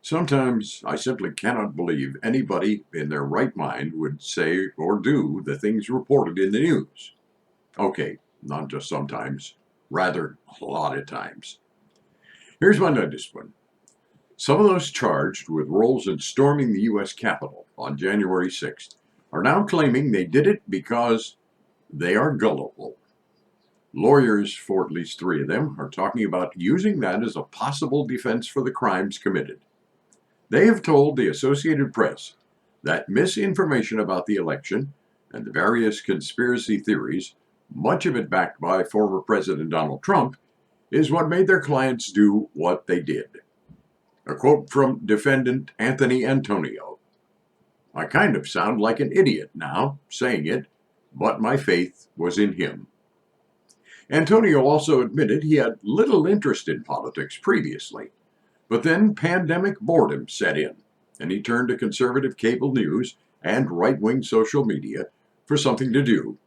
Sometimes I simply cannot believe anybody in their right mind would say or do the things reported in the news. Okay, not just sometimes, rather a lot of times. Here's my latest one. Some of those charged with roles in storming the U.S. Capitol on January 6th are now claiming they did it because they are gullible. Lawyers for at least three of them are talking about using that as a possible defense for the crimes committed. They have told the Associated Press that misinformation about the election and the various conspiracy theories, much of it backed by former President Donald Trump, is what made their clients do what they did. A quote from defendant Anthony Antonio. I kind of sound like an idiot now saying it, but my faith was in him. Antonio also admitted he had little interest in politics previously, but then pandemic boredom set in, and he turned to conservative cable news and right-wing social media for something to do.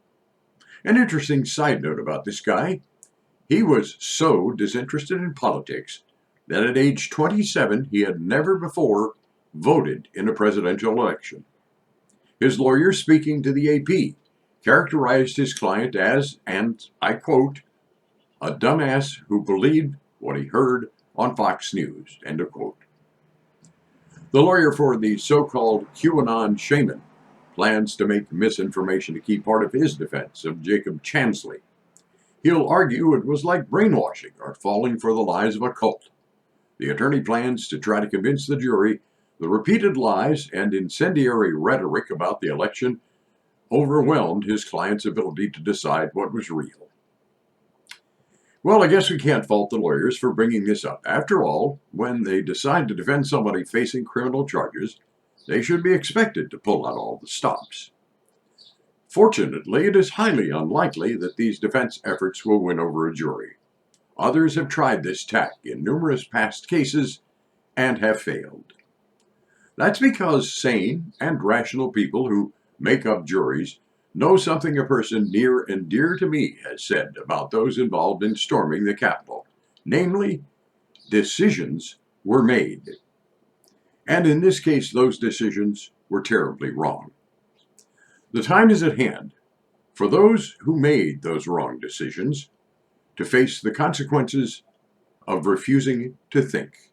An interesting side note about this guy, he was so disinterested in politics that at age 27 he had never before voted in a presidential election. His lawyer, speaking to the AP, characterized his client as, and I quote, a dumbass who believed what he heard on Fox News, end of quote. The lawyer for the so-called QAnon shaman plans to make misinformation a key part of his defense of Jacob Chansley. He'll argue it was like brainwashing or falling for the lies of a cult. The attorney plans to try to convince the jury the repeated lies and incendiary rhetoric about the election overwhelmed his client's ability to decide what was real. Well, I guess we can't fault the lawyers for bringing this up. After all, when they decide to defend somebody facing criminal charges, they should be expected to pull out all the stops. Fortunately, it is highly unlikely that these defense efforts will win over a jury. Others have tried this tack in numerous past cases and have failed. That's because sane and rational people who make up juries know something a person near and dear to me has said about those involved in storming the Capitol. Namely, decisions were made. And in this case, those decisions were terribly wrong. The time is at hand for those who made those wrong decisions to face the consequences of refusing to think.